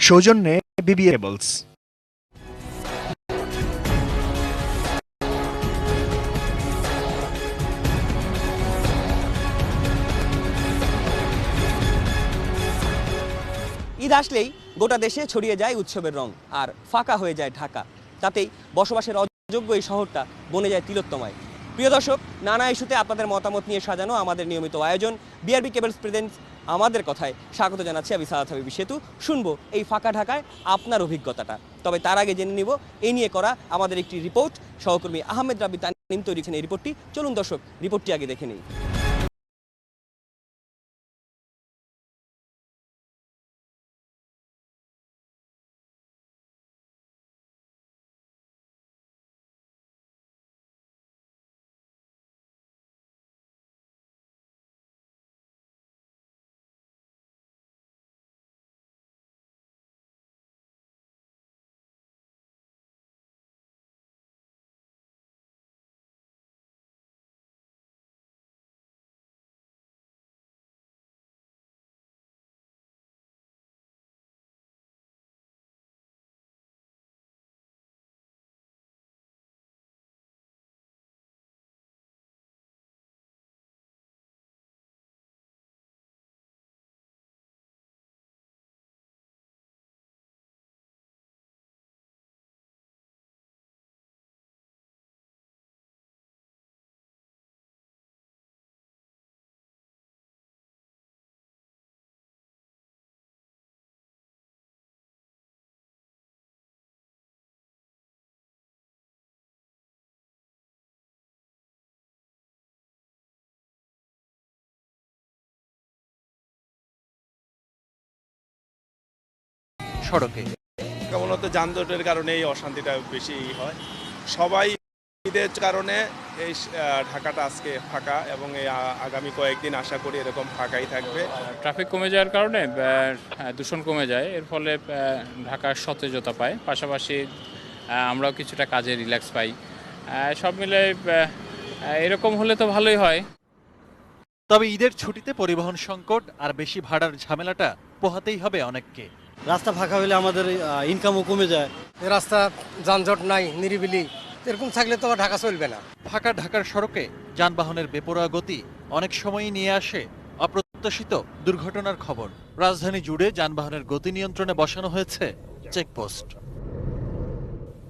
সৌজন্যে BBA cables. Eid আসলেই গোটা দেশে ছড়িয়ে যায় উৎসবের রং, আর ফাঁকা হয়ে যায় ঢাকা। তাতেই বসবাসের অযোগ্য এই শহরটা বনে যায় তিলোত্তমায়। প্রিয় দর্শক, নানা ইস্যুতে আপনাদের মতামত নিয়ে সাজানো আমাদের নিয়মিত আয়োজন বিআরবি কেবলস প্রেজেন্টস আমাদের কথায় স্বাগত জানাচ্ছি আমি সাদাত হাবিব সেতু। শুনবো এই ফাঁকা ঢাকায় আপনার অভিজ্ঞতাটা। তবে তার আগে জেনে নিব এই নিয়ে করা আমাদের একটি রিপোর্ট। সহকর্মী আহমেদ রাব্বি তানিম তৈরি করেছেন এই রিপোর্টটি। চলুন দর্শক, রিপোর্টটি আগে দেখে নিই। সড়কে মূলত যানজটের কারণে এই অশান্তিটা বেশি হয়। সবাই ঈদের কারণে এই ঢাকাটা আজকে ফাঁকা, এবং এই আগামী কয়েকদিন আশা করি এরকম ফাঁকাই থাকবে। ট্রাফিক কমে যাওয়ার কারণে দূষণ কমে যায়, এর ফলে ঢাকার সতেজতা পায়, পাশাপাশি আমরাও কিছুটা কাজে রিল্যাক্স পাই। সব মিলে এরকম হলে তো ভালোই হয়। তবে ঈদের ছুটিতে পরিবহন সংকট আর বেশি ভাড়ার ঝামেলাটা পোহাতেই হবে অনেককে। রাস্তা ফাঁকা হলে আমাদের ইনকামও কমে যায়। রাস্তা যানজট নাই, নিরিবিলি, এরকম থাকলে তো ঢাকা চলবে না। ফাঁকা ঢাকার সড়কে যানবাহনের বেপরোয়া গতি অনেক সময়ই নিয়ে আসে অপ্রত্যাশিত দুর্ঘটনার খবর। রাজধানী জুড়ে যানবাহনের গতি নিয়ন্ত্রণে বসানো হয়েছে চেকপোস্ট।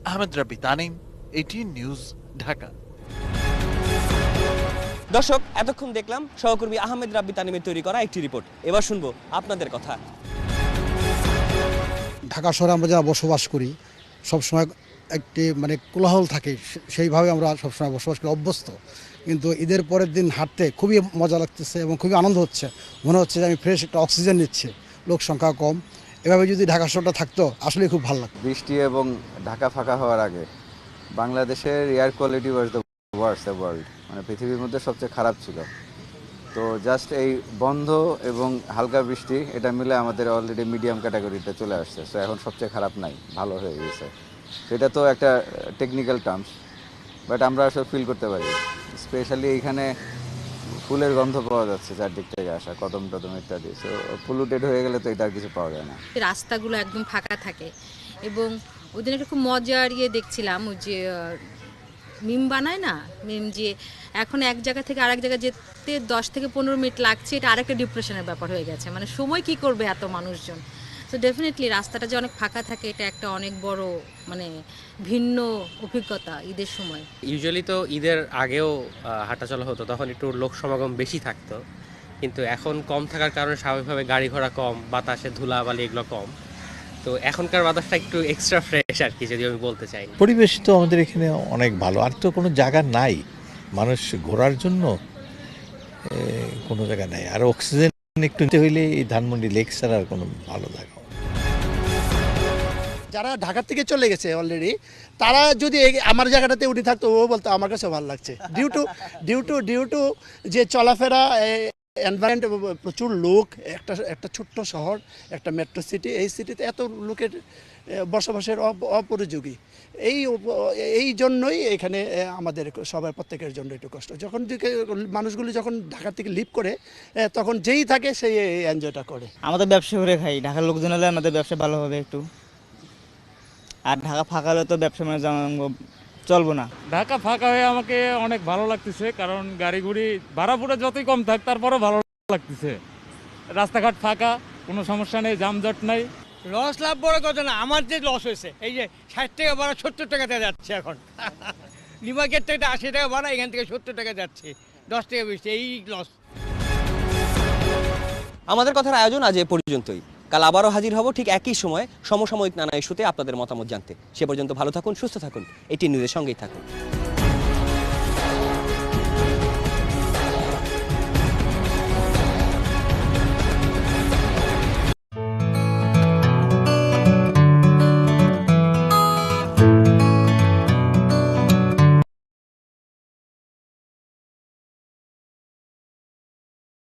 আহমেদ রাব্বি তানিম, এটিএন নিউজ, ঢাকা। দর্শক, এতক্ষণ দেখলাম সহকর্মী আহমেদ রাব্বি তানিমের তৈরি করা একটি রিপোর্ট। এবার শুনবো আপনাদের কথা। ঢাকা শহরে আমরা যারা বসবাস করি সবসময় একটি কোলাহল থাকে, সেইভাবে আমরা সবসময় বসবাস করে অভ্যস্ত। কিন্তু ঈদের পরের দিন হাঁটতে খুবই মজা লাগতেছে এবং খুবই আনন্দ হচ্ছে। মনে হচ্ছে যে আমি ফ্রেশ একটা অক্সিজেন নিচ্ছি, লোক সংখ্যা কম। এভাবে যদি ঢাকা শহরটা থাকতো আসলে খুব ভালো লাগতো। বৃষ্টি এবং ঢাকা ফাঁকা হওয়ার আগে বাংলাদেশের air quality was the worst the world, পৃথিবীর মধ্যে সবচেয়ে খারাপ ছিল। তো জাস্ট এই বন্ধ এবং হালকা বৃষ্টি এটা মিলে আমাদের অলরেডি মিডিয়াম ক্যাটাগরিতে চলে আসছে। সো এখন সবচেয়ে খারাপ নাই, ভালো হয়ে গেছে। সেটা তো একটা টেকনিক্যাল টার্মস, বাট আমরা আসলে ফিল করতে পারি। স্পেশালি এইখানে ফুলের গন্ধ পাওয়া যাচ্ছে চারদিক থেকে আসা, কদম টদম ইত্যাদি। সো পলিউটেড হয়ে গেলে তো এটা আর কিছু পাওয়া যায় না। রাস্তাগুলো একদম ফাঁকা থাকে এবং ওই দিন একটা খুব মজার দেখছিলাম, ওই যে মিম বানায় না, মিম যে এখন এক জায়গা থেকে আরেক জায়গায় যেতে 10 থেকে 15 মিনিট লাগছে, এটা আরেকটা ডিপ্রেশনের ব্যাপার হয়ে গেছে। সময় কি করবে এত মানুষজন। তো ডেফিনেটলি রাস্তাটা যে অনেক ফাঁকা থাকে এটা একটা অনেক বড় ভিন্ন অভিজ্ঞতা ঈদের সময়। ইউজুয়ালি তো ঈদের আগেও হাঁটাচলা হতো, তখন একটু লোক সমাগম বেশি থাকতো, কিন্তু এখন কম থাকার কারণে স্বাভাবিকভাবে গাড়ি ঘোড়া কম, বাতাসে ধুলাবালি এগুলো কম। তো এখনকার বাতাসটা একটু এক্সট্রা ফ্রেশ আর কি, যদি আমি বলতে চাই। পরিবেশ তো আমাদের এখানে অনেক ভালো, আর তো কোনো জায়গা নাই মানুষ ঘোরার জন্য, কোনো জায়গা নাই। আর অক্সিজেন একটু নিতে হইলে এই ধানমন্ডি লেক ছাড়া আর কোনো ভালো জায়গা। যারা ঢাকা থেকে চলে গেছে অলরেডি, তারা যদি আমার জায়গাটাতে উঠে থাকতো, ও বলতো আমার কাছে ভালো লাগছে। ডিউ টু যে চলাফেরা এনভায়রনমেন্ট, প্রচুর লোক, একটা ছোট্ট শহর, একটা মেট্রো সিটি, এই সিটিতে এত লোকের বসবাসের অপরিযোগী। এই জন্যই এখানে আমাদের সবার প্রত্যেকের জন্য একটু কষ্ট। যখন মানুষগুলি যখন ঢাকা থেকে লিভ করে তখন যেই থাকে সেই এনজয়টা করে। আমাদের ব্যবসা করে খাই, ঢাকার লোকজন হলে আমাদের ব্যবসা ভালো হবে একটু, আর ঢাকা ফাঁকা হলে তো ব্যবসা মানে চলবো না। ঢাকা ফাঁকা হয়ে আমাকে অনেক ভালো লাগতেছে, কারণ গাড়ি ঘুড়ি ভাড়া পুরো যতই কম থাক তারপরেও ভালো লাগতেছে। রাস্তাঘাট ফাঁকা, কোনো সমস্যা নেই, যানজট নাই। লস লাভ বড় কথা না, আমার যে লস হয়েছে এই যে 60 টাকা ভাড়া 70 টাকাতে যাচ্ছে এখন। নিউ মার্কেট থেকে 80 টাকা ভাড়া, এখান থেকে 70 টাকা যাচ্ছে, 10 টাকা বেশি, এই লস। আমাদের কথার আয়োজন আজ এ পর্যন্তই। কাল আবারও হাজির হব ঠিক একই সময় সমসাময়িক নানা ইস্যুতে আপনাদের মতামত জানতে। সে পর্যন্ত ভালো থাকুন, সুস্থ থাকুন, এটি নিউজের সঙ্গেই থাকুন।